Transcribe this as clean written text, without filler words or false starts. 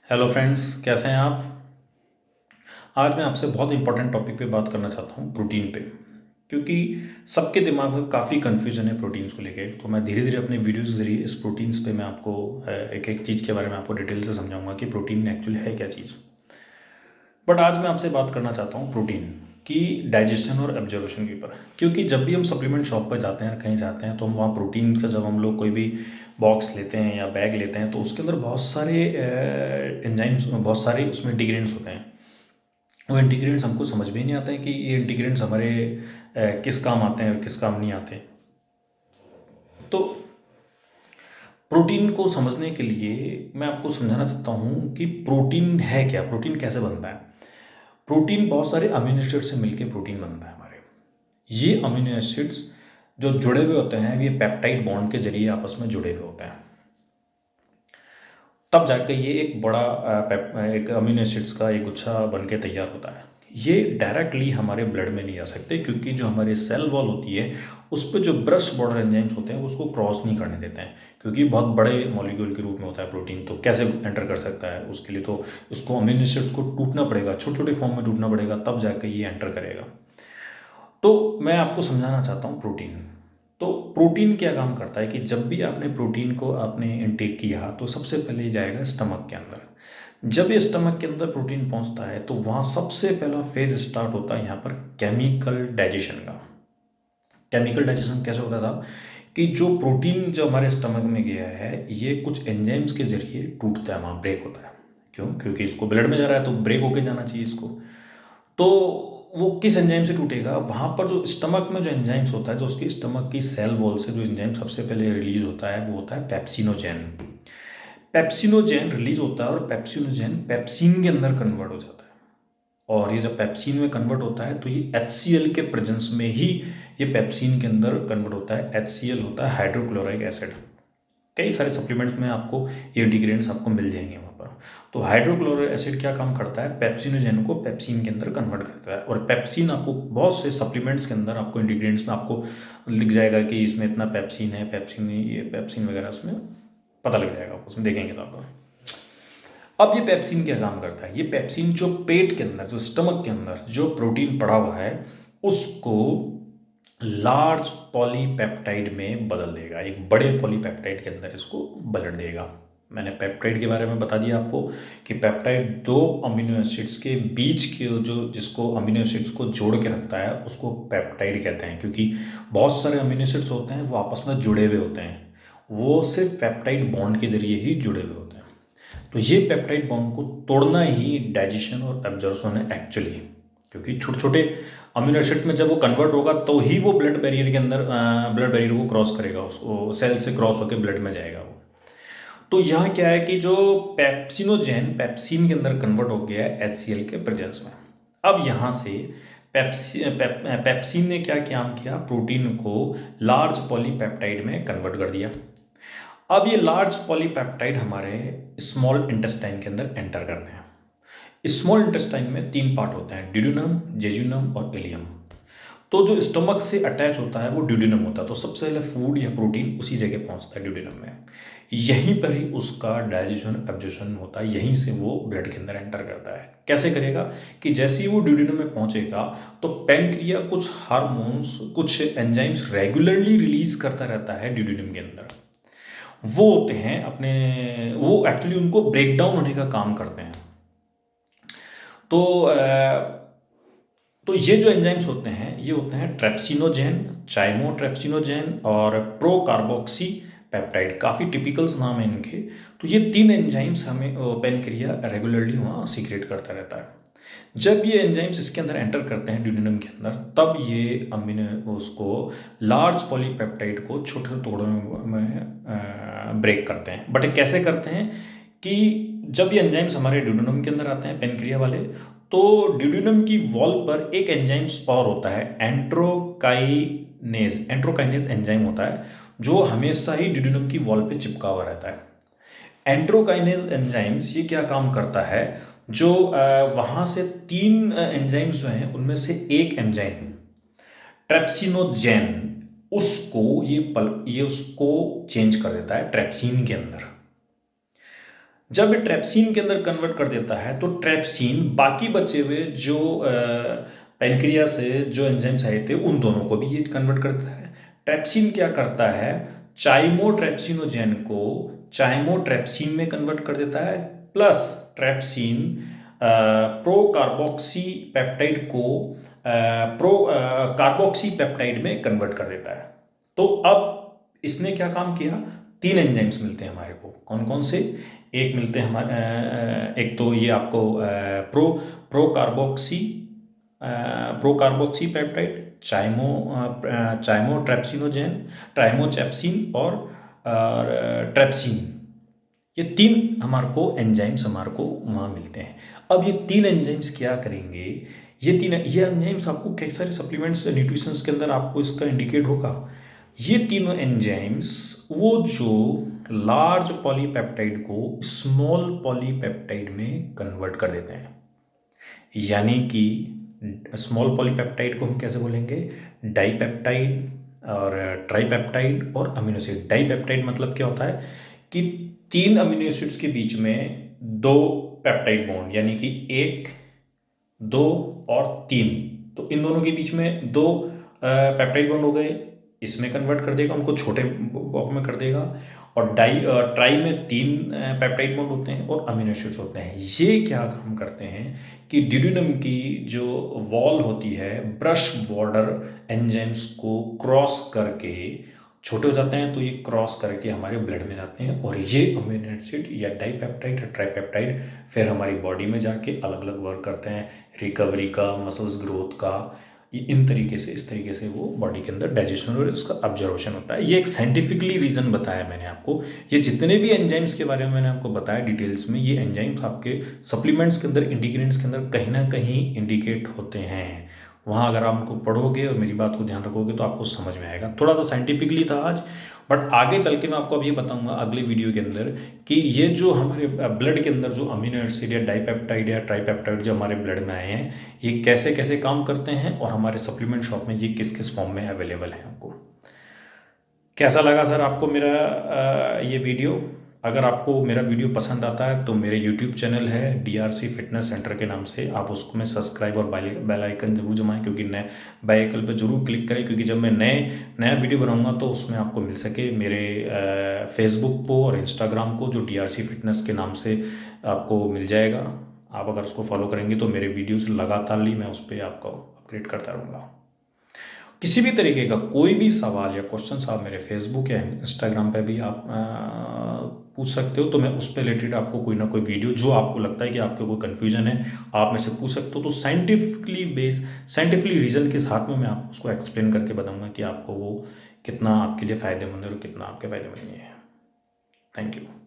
Hello friends, कैसे हैं आप। आज मैं आपसे बहुत इंपॉर्टेंट टॉपिक पे बात करना चाहता हूँ, प्रोटीन पे। क्योंकि सबके दिमाग में काफ़ी कन्फ्यूजन है प्रोटीन्स को लेके। तो मैं धीरे धीरे अपने वीडियोस के जरिए इस प्रोटीन्स पे मैं आपको एक एक चीज़ के बारे में आपको डिटेल से समझाऊंगा कि प्रोटीन एक्चुअली है क्या चीज़। बट आज मैं आपसे बात करना चाहता हूँ प्रोटीन की डाइजेशन और एब्जॉर्प्शन के ऊपर। क्योंकि जब भी हम सप्लीमेंट शॉप पर जाते हैं, कहीं जाते हैं, तो हम वहाँ प्रोटीन का जब हम लोग कोई भी बॉक्स लेते हैं या बैग लेते हैं तो उसके अंदर बहुत सारे एंजाइम्स, बहुत सारे उसमें इंटीग्रेंट्स होते हैं। वो इंटीग्रेंट्स हमको समझ में ही नहीं आता है कि ये इंटीग्रेंट्स हमारे किस काम आते हैं और किस काम नहीं आते। तो प्रोटीन को समझने के लिए मैं आपको समझाना चाहता हूँ कि प्रोटीन है क्या, प्रोटीन कैसे बनता है। प्रोटीन बहुत सारे अमीनो एसिड से मिलकर प्रोटीन बनता है हमारे। ये अमीनो एसिड्स जो जुड़े हुए होते हैं, ये पेप्टाइड बॉन्ड के जरिए आपस में जुड़े हुए होते हैं। तब जाकर ये एक बड़ा एक अमीनो एसिड्स का एक गुच्छा बन के तैयार होता है। ये डायरेक्टली हमारे ब्लड में नहीं आ सकते, क्योंकि जो हमारे सेल वॉल होती है उस पर जो ब्रश बॉर्डर एंजाइम्स होते हैं वो उसको क्रॉस नहीं करने देते हैं। क्योंकि बहुत बड़े मॉलिक्यूल के रूप में होता है प्रोटीन, तो कैसे एंटर कर सकता है। उसके लिए तो उसको अमीनो एसिड्स को टूटना पड़ेगा, छोटे छोटे फॉर्म में टूटना पड़ेगा, तब जाकर ये एंटर करेगा। तो मैं आपको समझाना चाहता हूँ प्रोटीन। तो प्रोटीन क्या काम करता है कि जब भी आपने प्रोटीन को आपने इनटेक किया तो सबसे पहले ये जाएगा स्टमक के अंदर। जब ये स्टमक के अंदर प्रोटीन पहुंचता है तो वहाँ सबसे पहला फेज स्टार्ट होता है यहाँ पर केमिकल डाइजेशन का। केमिकल डाइजेशन कैसे होता है साहब, कि जो प्रोटीन जो हमारे स्टमक में गया है ये कुछ एंजाइम्स के जरिए टूटता है, वहाँ ब्रेक होता है। क्यों? क्योंकि इसको ब्लड में जा रहा है तो ब्रेक होके जाना चाहिए इसको। तो वो किस एंजाइम से टूटेगा, वहाँ पर जो स्टमक में जो एंजाइम्स होता है, जो उसकी स्टमक की सेल वॉल से जो एंजाइम सबसे पहले रिलीज होता है वो होता है पेप्सिनोजेन। पेप्सिनोजेन रिलीज होता है और पेप्सिनोजेन पेप्सिन के अंदर कन्वर्ट हो जाता है। और ये जब पेप्सिन में कन्वर्ट होता है तो ये HCl के प्रेजेंस में ही ये पेप्सिन के अंदर कन्वर्ट होता है। HCl होता है हाइड्रोक्लोराइक एसिड। कई सारे सप्लीमेंट्स में आपको ये इंटीग्रेंट्स आपको मिल जाएंगे वहाँ पर। तो हाइड्रोक्लोरिक एसिड क्या काम करता है, पेप्सिनोजेन को पेप्सिन के अंदर कन्वर्ट करता है। और पेप्सिन आपको बहुत से सप्लीमेंट्स के अंदर आपको इंटीग्रेंट्स में आपको लिख जाएगा कि इसमें इतना पेप्सिन है, पेप्सिन ये पेप्सिन वगैरह उसमें पता लग जाएगा, उसमें देखेंगे तो आपको। अब ये पेप्सिन क्या काम करता है, ये पेप्सिन जो पेट के अंदर, जो स्टमक के अंदर जो प्रोटीन पड़ा हुआ है उसको लार्ज पॉलीपेप्टाइड में बदल देगा, एक बड़े पॉलीपेप्टाइड के अंदर इसको बदल देगा। मैंने पेप्टाइड के बारे में बता दिया आपको कि पेप्टाइड दो अमीनो एसिड्स के बीच के जो जिसको अमीनो एसिड्स को जोड़ के रखता है उसको पेप्टाइड कहते हैं। क्योंकि बहुत सारे अमीनो एसिड्स होते हैं वो आपस में जुड़े हुए होते हैं, वो सिर्फ पेप्टाइड बॉन्ड के जरिए ही जुड़े हुए होते हैं। तो ये पेप्टाइड बॉन्ड को तोड़ना ही डाइजेशन और एब्जॉर्प्शन है एक्चुअली। क्योंकि छोटे छोटे अमीनो एसिड में जब वो कन्वर्ट होगा तो ही वो ब्लड बैरियर के अंदर ब्लड बैरियर को क्रॉस करेगा, उसको सेल से क्रॉस होकर ब्लड में जाएगा वो। तो यहाँ क्या है कि जो पेप्सिनोजेन पेप्सिन के अंदर कन्वर्ट हो गया है HCl के प्रेजेंस में। अब यहाँ से पेप्सिन ने क्या काम किया, प्रोटीन को लार्ज पॉलीपेप्टाइड में कन्वर्ट कर दिया। अब ये लार्ज पॉलीपेप्टाइड हमारे स्मॉल इंटेस्टाइन के अंदर एंटर करते हैं। स्मॉल इंटेस्टाइन में तीन पार्ट होते हैं, ड्यूडेनम, जेजुनम और इलियम। तो जो स्टमक से अटैच होता है वो ड्यूडेनम होता है। तो सबसे पहले फूड या प्रोटीन उसी जगह पहुंचता है ड्यूडेनम में। यहीं पर ही उसका डाइजेशन एब्जॉर्प्शन होता है, यहीं से वो ब्लड के अंदर एंटर करता है। कैसे करेगा कि जैसे ही वो ड्यूडेनम में पहुंचेगा तो पैंक्रिया कुछ हार्मोन्स, कुछ एंजाइम्स रेगुलरली रिलीज करता रहता है ड्यूडेनम के अंदर। वो होते हैं अपने, वो एक्चुअली उनको ब्रेक डाउन होने का काम करते हैं। तो तो ये जो एंजाइम्स होते हैं ये होते हैं ट्रेप्सिनोजेन, चाइमोट्रेप्सिनोजेन और प्रोकार्बोक्सी पेप्टाइड। काफ़ी टिपिकल्स नाम है इनके। तो ये तीन एंजाइम्स हमें पेनक्रिया रेगुलरली वहाँ सीक्रेट करता रहता है। जब ये एंजाइम्स इसके अंदर एंटर करते हैं ड्यूडेनम के अंदर, तब ये अमीनो उसको लार्ज पॉलीपेप्टाइड को छोटे टुकड़ों में ब्रेक करते हैं। बट ये कैसे करते हैं कि जब ये एंजाइम्स हमारे ड्यूडेनम के अंदर आते हैं पेनक्रिया वाले, तो ड्यूडेनम की वॉल पर एक एंजाइम्स और होता है, एंट्रोकाइनेज। एंट्रोकाइनेज एंजाइम होता है जो हमेशा ही ड्यूडेनम की वॉल पे चिपका हुआ रहता है। एंट्रोकाइनेज एंजाइम्स ये क्या काम करता है, जो वहाँ से तीन एंजाइम्स जो हैं उनमें से एक एंजाइम ट्रेप्सिनोजेन, उसको ये उसको चेंज कर देता है ट्रेप्सिन के अंदर। जब ट्रेप्सिन के अंदर कन्वर्ट कर देता है तो ट्रेप्सिन बाकी बचे हुए जो पैनक्रिया से जो एंजाइम्स आए थे उन दोनों को भी ये कन्वर्ट करता है। ट्रेप्सिन क्या करता है, चाइमोट्रेप्सिनोजेन को चाइमोट्रेप्सिन में कन्वर्ट कर देता है, प्लस ट्रेप्सिन प्रो कार्बोक्सी पेप्टाइड को प्रो कार्बोक्सी पेप्टाइड में कन्वर्ट कर देता है। तो अब इसने क्या काम किया, 3 एंजाइम्स मिलते हैं हमारे को। कौन कौन से? एक मिलते हैं हमारे, एक तो ये आपको pro pro carboxy pro carboxy peptide, chymotrypsinogen, ट्राइमोचैप्सिन और ट्रेप्सिन। ये 3 हमारे को एंजाइम्स हमारे को वहाँ मिलते हैं। अब ये 3 एंजाइम्स क्या करेंगे, ये एंजाइम्स आपको कई सारे सप्लीमेंट्स न्यूट्रिशंस के अंदर आपको इसका इंडिकेट होगा। ये तीनों एंजाइम्स वो जो लार्ज पॉलीपेप्टाइड को स्मॉल पॉलीपेप्टाइड में कन्वर्ट कर देते हैं। यानी कि स्मॉल पॉलीपेप्टाइड को हम कैसे बोलेंगे, डाइपेप्टाइड और ट्राइपेप्टाइड और अमीनो एसिड। डाइपेप्टाइड मतलब क्या होता है कि 3 अमीनो एसिड्स के बीच में 2 पेप्टाइड बॉन्ड, यानी कि 1, 2 और 3, तो इन दोनों के बीच में 2 पेप्टाइड बॉन्ड हो गए, इसमें कन्वर्ट कर देगा, उनको छोटे बॉक्स में कर देगा। और ट्राई में 3 पेप्टाइड बॉन्ड होते हैं और अमीनो एसिड्स होते हैं। ये क्या काम करते हैं कि ड्यूडेनम की जो वॉल होती है, ब्रश बॉर्डर एंजाइम्स को क्रॉस करके छोटे हो जाते हैं, तो ये क्रॉस करके हमारे ब्लड में जाते हैं और ये अमीनो एसिड या डाइपेप्टाइड या ट्राइपेप्टाइड फिर हमारी बॉडी में जाके अलग अलग वर्क करते हैं, रिकवरी का, मसल्स ग्रोथ का, इन तरीके से, इस तरीके से वो बॉडी के अंदर डाइजेशन और उसका ऑब्जर्वेशन होता है। ये एक साइंटिफिकली रीज़न बताया मैंने आपको। ये जितने भी एंजाइम्स के बारे में मैंने आपको बताया डिटेल्स में, ये एंजाइम्स आपके सप्लीमेंट्स के अंदर, इंग्रेडिएंट्स के अंदर कहीं ना कहीं इंडिकेट होते हैं। वहाँ अगर आप उनको पढ़ोगे और मेरी बात को ध्यान रखोगे तो आपको समझ में आएगा। थोड़ा सा साइंटिफिकली था आज, बट आगे चल के मैं आपको अब ये बताऊंगा अगले वीडियो के अंदर कि ये जो हमारे ब्लड के अंदर जो अमीनो एसिड या डाइपेप्टाइड या ट्राइपेप्टाइड जो हमारे ब्लड में आए हैं, ये कैसे कैसे काम करते हैं और हमारे सप्लीमेंट शॉप में ये किस किस फॉर्म में अवेलेबल है। आपको कैसा लगा सर आपको मेरा ये वीडियो? अगर आपको मेरा वीडियो पसंद आता है तो मेरे यूट्यूब चैनल है DRC फिटनेस सेंटर के नाम से, आप उसको में सब्सक्राइब और बेल आइकन जरूर जमाएं, क्योंकि नए बेल आइकन पर जरूर क्लिक करें, क्योंकि जब मैं नया वीडियो बनाऊंगा तो उसमें आपको मिल सके। मेरे फेसबुक को और इंस्टाग्राम को जो DRC फिटनेस के नाम से आपको मिल जाएगा। आप अगर उसको फॉलो करेंगे तो मेरे वीडियोज़ लगातार मैं उस पर आपको अपडेट करता रहूँगा। किसी भी तरीके का कोई भी सवाल या क्वेश्चन आप मेरे फेसबुक या इंस्टाग्राम पे भी आप पूछ सकते हो, तो मैं उस पर रिलेटेड आपको कोई ना कोई वीडियो जो आपको लगता है कि आपको कोई कन्फ्यूजन है आप मेरे से पूछ सकते हो, तो साइंटिफिकली रीज़न के साथ में मैं आपको उसको एक्सप्लेन करके बताऊंगा कि आपको वो कितना आपके लिए फ़ायदेमंद है और कितना आपके फ़ायदेमंद नहीं है। Thank you.